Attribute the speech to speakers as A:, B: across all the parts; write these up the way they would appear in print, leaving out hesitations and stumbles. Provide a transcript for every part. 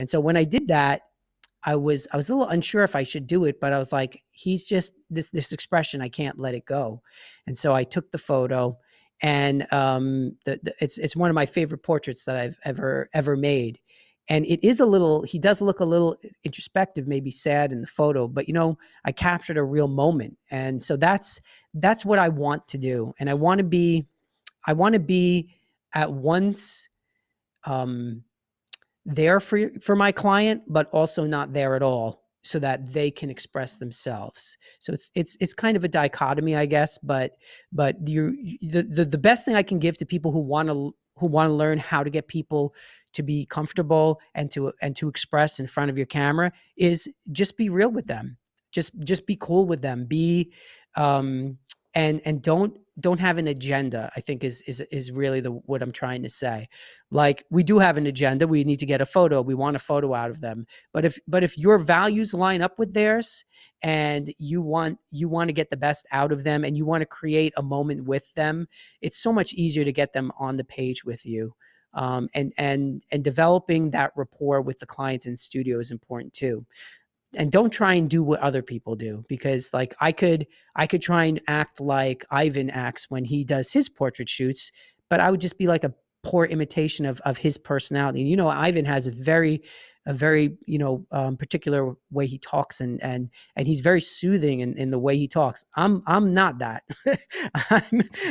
A: And so when I did that, I was a little unsure if I should do it, but I was like, he's just this expression. I can't let it go. And so I took the photo, and it's one of my favorite portraits that I've ever made. And it is a little, he does look a little introspective, maybe sad in the photo, but I captured a real moment. And so that's what I want to do. And I want to be at once um, there for my client, but also not there at all, so that they can express themselves. So it's kind of a dichotomy, I guess. But the best thing I can give to people who want to learn how to get people to be comfortable and to express in front of your camera is just be real with them. Just be cool with them. Be and don't have an agenda, I think is really what I'm trying to say. Like, we do have an agenda. We need to get a photo. We want a photo out of them. But if your values line up with theirs, and you want to get the best out of them, and you want to create a moment with them, it's so much easier to get them on the page with you. And developing that rapport with the clients in studio is important too. And don't try and do what other people do, because like I could try and act like Ivan acts when he does his portrait shoots, but I would just be like a poor imitation of his personality. And Ivan has a very particular way he talks, and he's very soothing in the way he talks. I'm not that.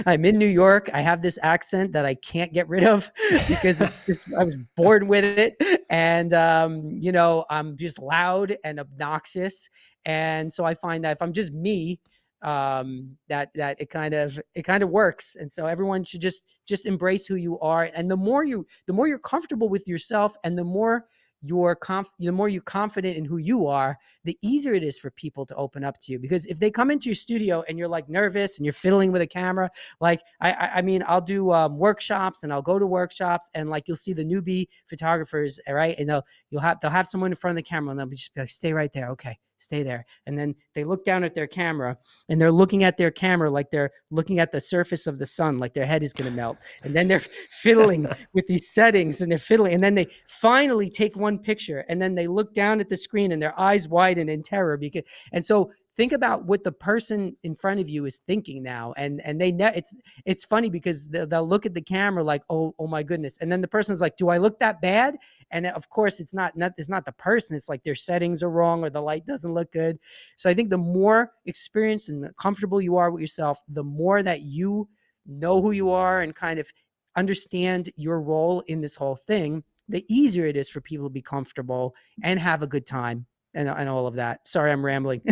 A: I'm in New York. I have this accent that I can't get rid of because I was born with it, and I'm just loud and obnoxious. And so I find that if I'm just me, that it kind of works. And so everyone should just embrace who you are. And the more you're comfortable with yourself, and the more you're confident in who you are, the easier it is for people to open up to you. Because if they come into your studio and you're like nervous and you're fiddling with a camera, like I mean, I'll do workshops, and I'll go to workshops, and like you'll see the newbie photographers, right? And they'll have someone in front of the camera, and they'll just be like, stay right there. Okay, stay there. And then they look down at their camera, and they're looking at their camera like they're looking at the surface of the sun, like their head is going to melt. And then they're fiddling with these settings, and they're fiddling. And then they finally take one picture, and then they look down at the screen, and their eyes widen in terror. And so think about what the person in front of you is thinking now. And it's funny because they'll look at the camera like, oh my goodness. And then the person's like, do I look that bad? And of course it's not the person. It's like their settings are wrong, or the light doesn't look good. So I think the more experienced and comfortable you are with yourself, the more that you know who you are and kind of understand your role in this whole thing, the easier it is for people to be comfortable and have a good time and all of that. Sorry, I'm rambling.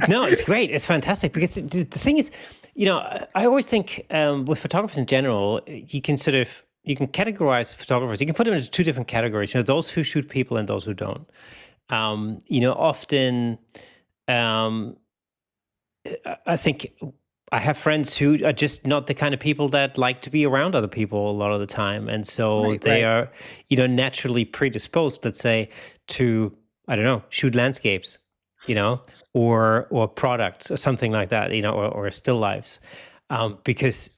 B: No, it's great. It's fantastic, because the thing is, I always think with photographers in general, you can categorize photographers. You can put them into two different categories. Those who shoot people and those who don't. Often, I think I have friends who are just not the kind of people that like to be around other people a lot of the time, and so they are, naturally predisposed, let's say, to, I don't know, shoot landscapes, or products or something like that, or still lives, because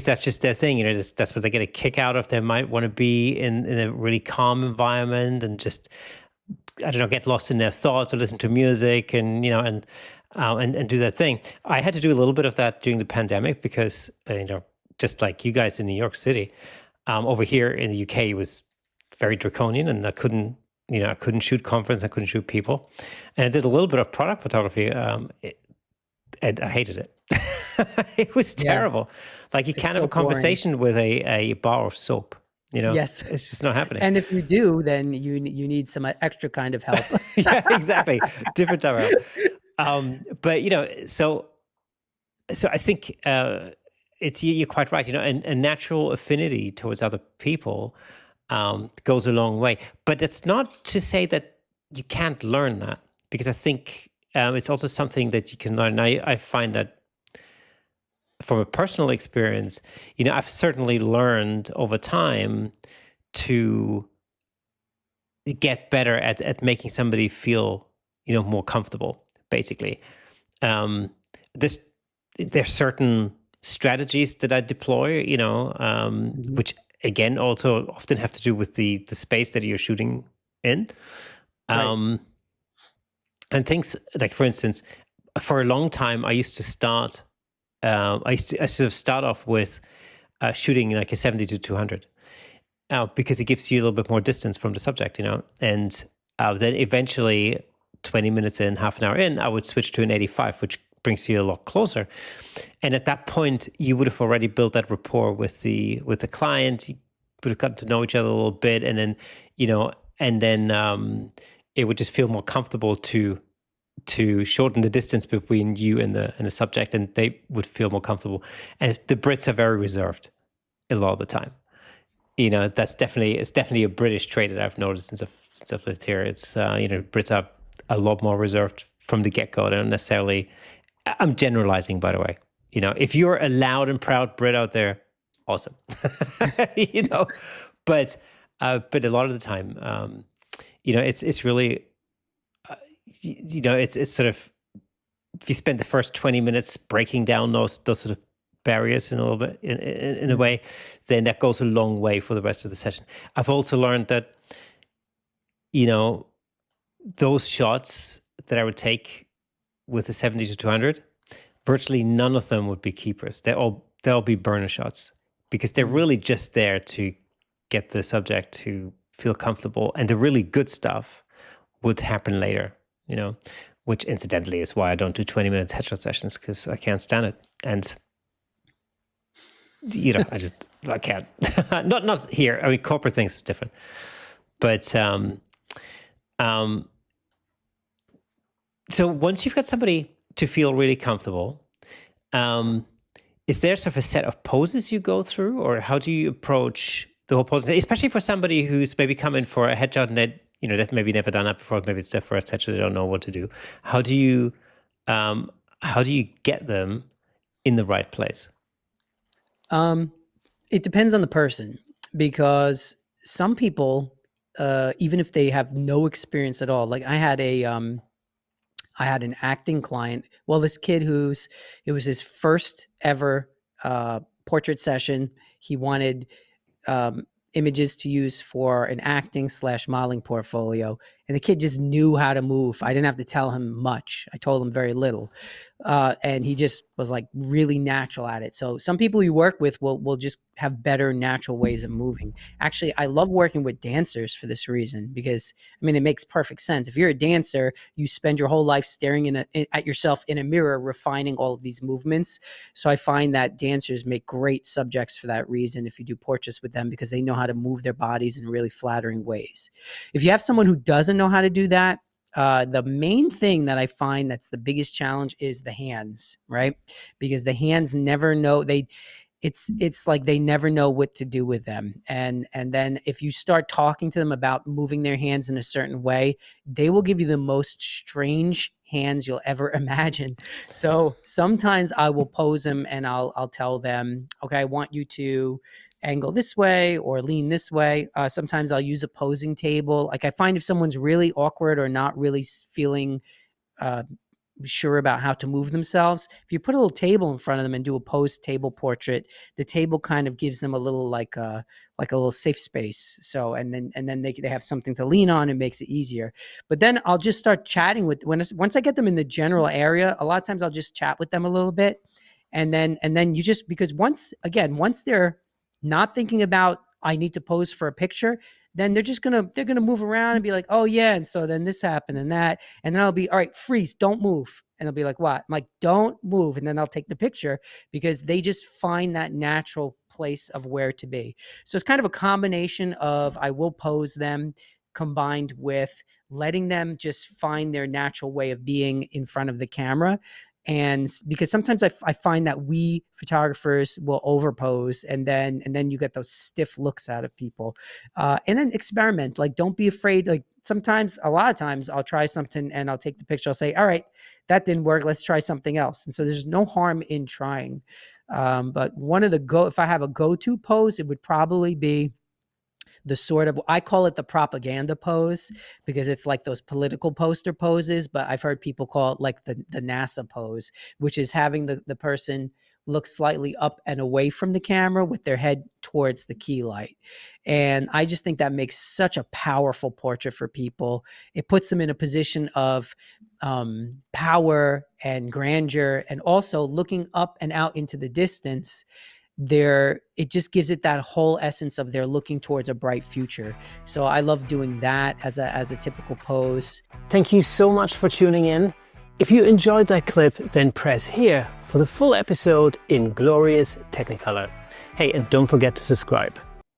B: that's just their thing. That's what they get a kick out of. They might want to be in a really calm environment and just, I don't know, get lost in their thoughts or listen to music and do that thing. I had to do a little bit of that during the pandemic because, just like you guys in New York City, over here in the UK, it was very draconian, and I couldn't shoot conference, I couldn't shoot people. And I did a little bit of product photography, and I hated it. It was terrible. Like, you can't have a conversation with a bar of soap.
A: Yes,
B: it's just not happening.
A: And if you do, then you need some extra kind of help.
B: Yeah, exactly. Different type of help. But so I think you're quite right. A natural affinity towards other people goes a long way. But it's not to say that you can't learn that, because I think it's also something that you can learn. I find that from a personal experience, I've certainly learned over time to get better at making somebody feel, more comfortable, basically. There's certain strategies that I deploy, which again, also often have to do with the space that you're shooting in.
A: Right.
B: Um, and things like, for instance, for a long time, I used to start. I sort of start off with shooting like a 70 to 200, because it gives you a little bit more distance from the subject, And then eventually, 20 minutes in, half an hour in, I would switch to an 85, which brings you a lot closer. And at that point, you would have already built that rapport with the client. You would have gotten to know each other a little bit, and then you know, and then it would just feel more comfortable to shorten the distance between you and the subject, and they would feel more comfortable. And the Brits are very reserved a lot of the time. It's definitely a British trait that I've noticed since I've lived here. It's Brits are a lot more reserved from the get-go. They don't necessarily. I'm generalizing, by the way. If you're a loud and proud Brit out there, awesome. you know, but a lot of the time, it's really, it's sort of, if you spend the first 20 minutes breaking down those sort of barriers in a little bit in a way, then that goes a long way for the rest of the session. I've also learned that, those shots that I would take with the 70 to 200, virtually none of them would be keepers. They'll be burner shots, because they're really just there to get the subject to feel comfortable, and the really good stuff would happen later, which incidentally is why I don't do 20-minute headshot sessions, because I can't stand it. And I can't. not here. I mean, corporate things is different, but so once you've got somebody to feel really comfortable, is there sort of a set of poses you go through, or how do you approach the whole pose, especially for somebody who's maybe come in for a headshot and they've maybe never done that before, maybe it's their first headshot, they don't know what to do. How do you get them in the right place?
A: It depends on the person, because some people, even if they have no experience at all, like I had an acting client. Well, this kid it was his first ever portrait session. He wanted images to use for an acting / modeling portfolio. And the kid just knew how to move. I didn't have to tell him much. I told him very little. And he just was like really natural at it. So some people you work with will just have better natural ways of moving. Actually, I love working with dancers for this reason, because it makes perfect sense. If you're a dancer, you spend your whole life staring at yourself in a mirror, refining all of these movements. So I find that dancers make great subjects for that reason if you do portraits with them, because they know how to move their bodies in really flattering ways. If you have someone who doesn't know how to do that, the main thing that I find that's the biggest challenge is the hands, right? Because the hands never know it's like they never know what to do with them. And then if you start talking to them about moving their hands in a certain way, they will give you the most strange hands you'll ever imagine. So sometimes I will pose them and I'll tell them, okay, I want you to angle this way or lean this way. Sometimes I'll use a posing table. Like I find if someone's really awkward or not really feeling sure about how to move themselves, if you put a little table in front of them and do a posed table portrait, the table kind of gives them a little like a little safe space. So and then they have something to lean on. It makes it easier. But then I'll just start chatting with once I get them in the general area. A lot of times I'll just chat with them a little bit, and then you just, because once they're not thinking about I need to pose for a picture, then they're gonna move around and be like, oh yeah, and so then this happened and that, and then I'll be all right, freeze, don't move, and they'll be like, what? I'm like, don't move, and then I'll take the picture, because they just find that natural place of where to be. So it's kind of a combination of I will pose them combined with letting them just find their natural way of being in front of the camera. And because sometimes I find that we photographers will overpose, and then you get those stiff looks out of people. And then experiment, like don't be afraid. Like sometimes, a lot of times I'll try something and I'll take the picture. I'll say, all right, that didn't work. Let's try something else. And so there's no harm in trying. But if I have a go-to pose, it would probably be the sort of, I call it the propaganda pose, because it's like those political poster poses, but I've heard people call it like the NASA pose, which is having the person look slightly up and away from the camera with their head towards the key light. And I just think that makes such a powerful portrait for people. It puts them in a position of power and grandeur, and also looking up and out into the distance. It just gives it that whole essence of they're looking towards a bright future. So I love doing that as a typical pose.
C: Thank you so much for tuning in. If you enjoyed that clip, then press here for the full episode in glorious Technicolor. Hey, and don't forget to subscribe.